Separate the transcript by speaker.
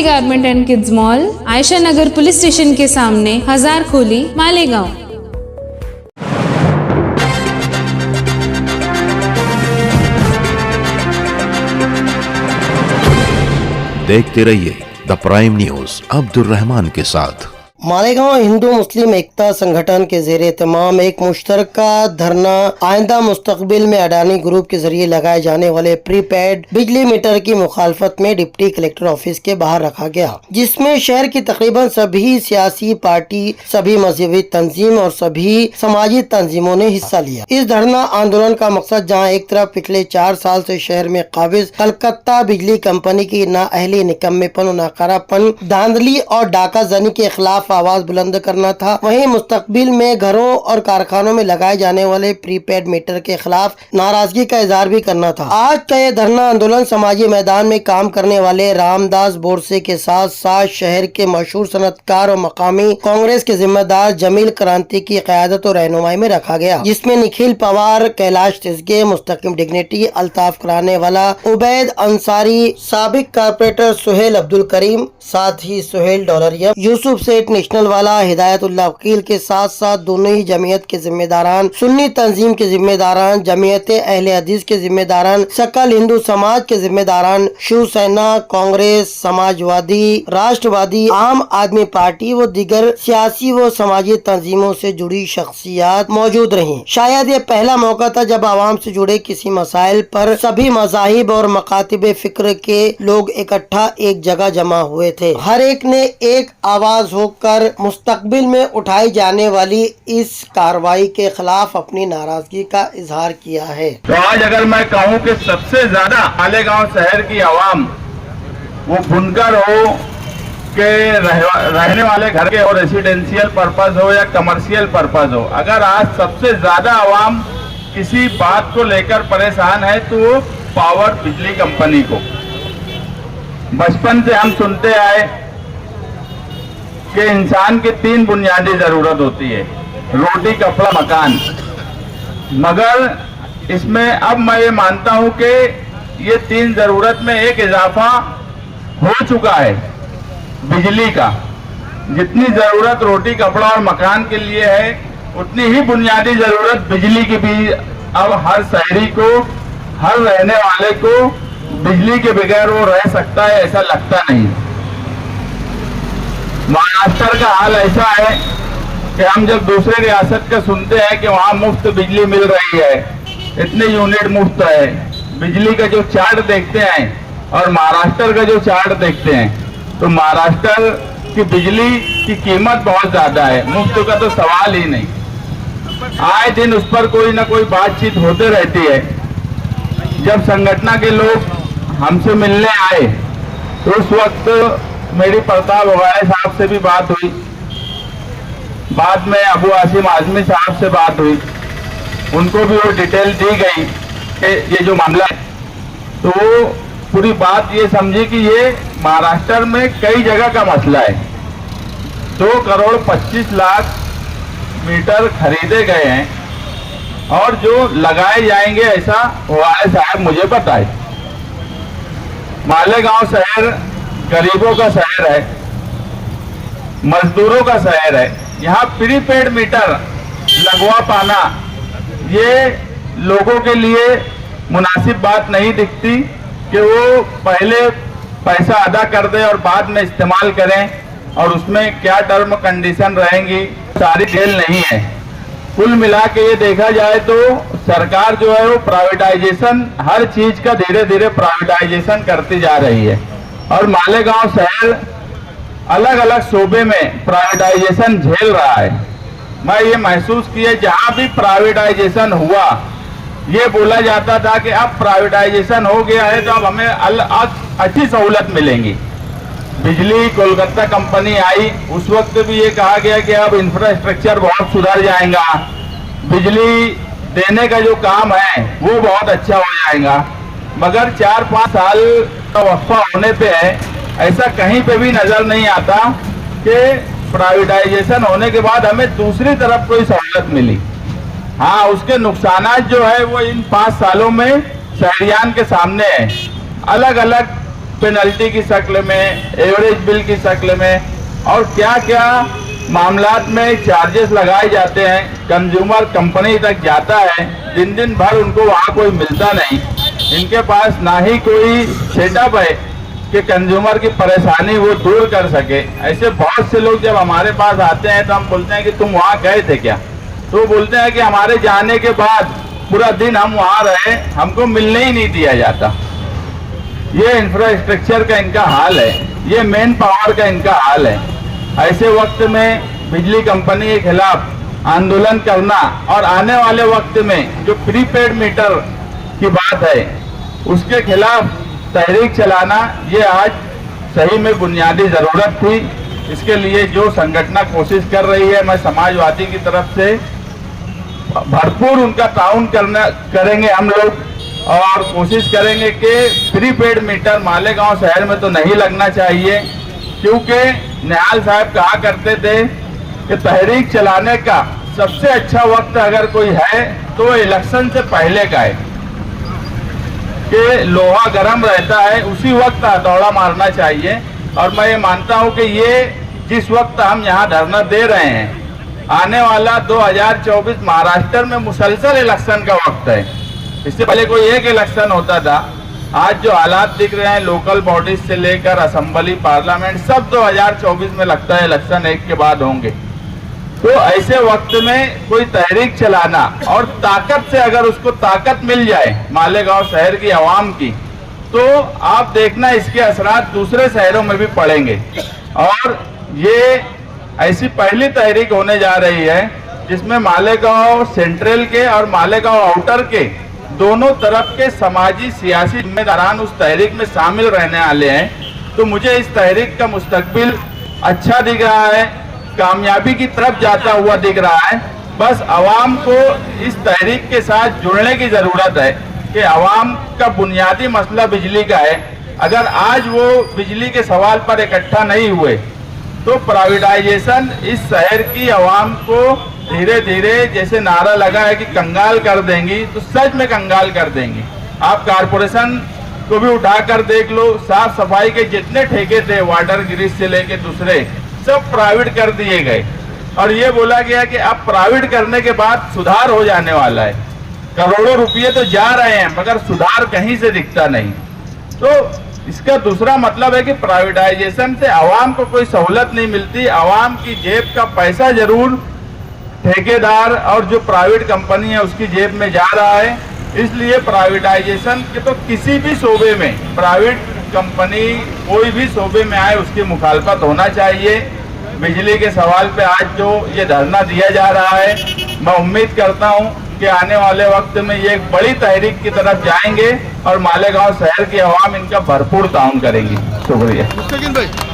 Speaker 1: Garment and kids mall, Ayesha Nagar police station के सामने, हजार खोली, मालेगांव।
Speaker 2: देखते रहिए the prime news Abdul Rahman के साथ।
Speaker 3: मालेगांव हिंदू मुस्लिम एकता संगठन के ज़ेरे एहतमाम एक मुश्तरका धरना आइंदा मुस्तकबिल में अडानी ग्रुप के जरिए लगाए जाने वाले प्रीपेड बिजली मीटर की मुखालफत में डिप्टी कलेक्टर ऑफिस के बाहर रखा गया, जिसमें शहर की तकरीबन सभी सियासी पार्टी, सभी मजहबी तंजीम और सभी समाजी तंजीमों ने हिस्सा लिया। इस धरना आंदोलन का मकसद जहाँ एक तरफ पिछले 4 साल से शहर में काबिज कलकत्ता बिजली कंपनी की नाअहली, निकम्मेपन, नाकारापन, धांधली और डाका जनी के खिलाफ आवाज बुलंद करना था, वहीं मुस्तकबिल में घरों और कारखानों में लगाए जाने वाले प्रीपेड मीटर के खिलाफ नाराजगी का इजहार भी करना था। आज का यह धरना आंदोलन समाजी मैदान में काम करने वाले रामदास बोरसे के साथ साथ शहर के मशहूर सनतकार और मकामी कांग्रेस के जिम्मेदार जमील क्रांति की क़यादत और रहनुमाई में रखा गया, जिसमें निखिल पवार, कैलाश तिसगे, मुस्तकिम डिग्निटी, अल्ताफ कराने वाला, उबैद अंसारी, साबिक कारपोरेटर सुहेल अब्दुल करीम, साथ ही सुहेल डॉलरिया, यूसुफ सेठ नेशनल वाला, हिदायतुल्लाह वकील के साथ साथ दोनों ही जमीयत के जिम्मेदारान, सुन्नी तंजीम के जिम्मेदारान, जमीयत अहले हदीस के जिम्मेदारान, सकल हिंदू समाज के जिम्मेदारान, शिवसेना, कांग्रेस, समाजवादी, राष्ट्रवादी, आम आदमी पार्टी व दीगर सियासी व समाजी तंजीमों से जुड़ी शख्सियात मौजूद रही। शायद ये पहला मौका था जब आवाम से जुड़े किसी मसाइल पर सभी मज़ाहिब और मकातिब फिक्र के लोग इकट्ठा एक जगह जमा हुए थे। हर एक ने एक आवाज होकर मुस्तकबिल में उठाई जाने वाली इस कार्रवाई के खिलाफ अपनी नाराजगी का इजहार किया है।
Speaker 4: तो आज अगर मैं कहूं कि सबसे ज्यादा मालेगांव शहर की आवाम, वो बुनकर हो के रहने वाले घर के और रेसिडेंशियल पर्पस हो या कमर्शियल पर्पस हो, अगर आज सबसे ज्यादा आवाम किसी बात को लेकर परेशान है तो वो पावर बिजली कंपनी को। बचपन से हम सुनते आए कि इंसान की 3 बुनियादी जरूरत होती है, रोटी, कपड़ा, मकान। मगर इसमें अब मैं ये मानता हूं कि ये 3 जरूरत में एक इजाफा हो चुका है, बिजली का। जितनी जरूरत रोटी, कपड़ा और मकान के लिए है, उतनी ही बुनियादी जरूरत बिजली की भी अब हर शहरी को, हर रहने वाले को बिजली के बगैर वो रह सकता है ऐसा लगता नहीं। महाराष्ट्र का हाल ऐसा है कि हम जब दूसरे रियासत का सुनते हैं कि वहां मुफ्त बिजली मिल रही है, इतने यूनिट मुफ्त है, बिजली का जो चार्ट देखते हैं और महाराष्ट्र का जो चार्ट देखते हैं, तो महाराष्ट्र की बिजली की कीमत बहुत ज्यादा है, मुफ्त का तो सवाल ही नहीं। आए दिन उस पर कोई ना कोई बातचीत होते रहती है। जब संगठन के लोग हमसे मिलने आए तो उस वक्त मेरी प्रताप वगाड़े साहब से भी बात हुई, बाद में अबू आसिम आजमी साहब से बात हुई, उनको भी वो डिटेल दी गई कि ये जो मामला है, तो वो पूरी बात ये समझी कि ये महाराष्ट्र में कई जगह का मसला है। 2 करोड़ 25 लाख मीटर खरीदे गए हैं और जो लगाए जाएंगे ऐसा वगाड़े साहब मुझे पता है। मालेगांव शहर गरीबों का शहर है, मजदूरों का शहर है। यहाँ प्रीपेड मीटर लगवा पाना ये लोगों के लिए मुनासिब बात नहीं दिखती कि वो पहले पैसा अदा कर दें और बाद में इस्तेमाल करें, और उसमें क्या टर्म कंडीशन रहेंगी सारी डिटेल नहीं है। कुल मिला के ये देखा जाए तो सरकार जो है वो प्राइवेटाइजेशन, हर चीज का धीरे धीरे प्राइवेटाइजेशन करती जा रही है और मालेगांव शहर अलग अलग शोबे में प्राइवेटाइजेशन झेल रहा है। मैं ये महसूस किया, जहां भी प्राइवेटाइजेशन हुआ ये बोला जाता था कि अब प्राइवेटाइजेशन हो गया है तो अब हमें अच्छी सहूलत मिलेंगी। बिजली कोलकाता कंपनी आई, उस वक्त भी ये कहा गया कि अब इंफ्रास्ट्रक्चर बहुत सुधर जाएगा, बिजली देने का जो काम है वो बहुत अच्छा हो जाएगा। मगर 4-5 साल का वक्फा होने पे है, ऐसा कहीं पे भी नजर नहीं आता कि प्राइवेटाइजेशन होने के बाद हमें दूसरी तरफ कोई सहूलत मिली। हाँ, उसके नुकसानात जो है वो इन 5 सालों में शहरियान के सामने है। अलग अलग पेनल्टी की शक्ल में, एवरेज बिल की शक्ल में और क्या क्या मामलात में चार्जेस लगाए जाते हैं। कंज्यूमर कंपनी तक जाता है, दिन दिन भर उनको वहाँ कोई मिलता नहीं। इनके पास ना ही कोई सेटअप है कि कंज्यूमर की परेशानी वो दूर कर सके। ऐसे बहुत से लोग जब हमारे पास आते हैं तो हम बोलते हैं कि तुम वहाँ गए थे क्या, तो वो बोलते हैं कि हमारे जाने के बाद पूरा दिन हम वहाँ रहे, हमको मिलने ही नहीं दिया जाता। ये इंफ्रास्ट्रक्चर का इनका हाल है, ये मेन पावर का इनका हाल है। ऐसे वक्त में बिजली कंपनी के खिलाफ आंदोलन करना और आने वाले वक्त में जो प्रीपेड मीटर की बात है उसके खिलाफ तहरीक चलाना, ये आज सही में बुनियादी जरूरत थी। इसके लिए जो संगठन कोशिश कर रही है, मैं समाजवादी की तरफ से भरपूर उनका ताउन करेंगे हम लोग और कोशिश करेंगे कि प्रीपेड मीटर मालेगांव शहर में तो नहीं लगना चाहिए, क्योंकि निहाल साहब कहा करते थे कि तहरीक चलाने का सबसे अच्छा वक्त अगर कोई है तो इलेक्शन से पहले का है, कि लोहा गर्म रहता है, उसी वक्त हथौड़ा मारना चाहिए। और मैं ये मानता हूं कि ये जिस वक्त हम यहाँ धरना दे रहे हैं, आने वाला 2024 महाराष्ट्र में मुसलसल इलेक्शन का वक्त है। इससे पहले कोई एक इलेक्शन होता था। आज जो हालात दिख रहे हैं लोकल बॉडीज से लेकर असेंबली, पार्लियामेंट, सब 2024 में लगता है इलेक्शन एक के बाद होंगे। तो ऐसे वक्त में कोई तहरीक चलाना और ताकत से अगर उसको ताकत मिल जाए मालेगांव शहर की आवाम की, तो आप देखना इसके असरात दूसरे शहरों में भी पड़ेंगे। और ये ऐसी पहली तहरीक होने जा रही है जिसमें मालेगांव सेंट्रल के और मालेगांव आउटर के दोनों तरफ के समाजी सियासी जिम्मेदारान उस तहरीक में शामिल रहने वाले हैं। तो मुझे इस तहरीक का मुस्तकबिल अच्छा दिख रहा है, कामयाबी की तरफ जाता हुआ दिख रहा है। बस आवाम को इस तहरीक के साथ जुड़ने की जरूरत है कि आवाम का बुनियादी मसला बिजली का है। अगर आज वो बिजली के सवाल पर इकट्ठा नहीं हुए तो प्राइवेटाइजेशन इस शहर की आवाम को धीरे धीरे, जैसे नारा लगा है कि कंगाल कर देंगी, तो सच में कंगाल कर देंगी। आप कारपोरेशन को भी उठाकर देख लो, साफ सफाई के जितने ठेके थे वाटर ग्रिड से लेके दूसरे, सब प्राइवेट कर दिए गए। और ये बोला गया कि अब प्राइवेट करने के बाद सुधार हो जाने वाला है। करोड़ों रुपये तो जा रहे हैं मगर सुधार कहीं से दिखता नहीं। तो इसका दूसरा मतलब है कि प्राइवेटाइजेशन से आवाम को कोई सहूलत नहीं मिलती। आवाम की जेब का पैसा जरूर ठेकेदार और जो प्राइवेट कंपनी है उसकी जेब में जा रहा है। इसलिए प्राइवेटाइजेशन के तो किसी भी शोबे में, प्राइवेट कंपनी कोई भी शोबे में आए, उसकी मुखालफत होना चाहिए। बिजली के सवाल पे आज जो ये धरना दिया जा रहा है, मैं उम्मीद करता हूँ कि आने वाले वक्त में ये एक बड़ी तहरीक की तरफ जाएंगे और मालेगांव शहर की आवाम इनका भरपूर ताउन करेंगी। शुक्रिया।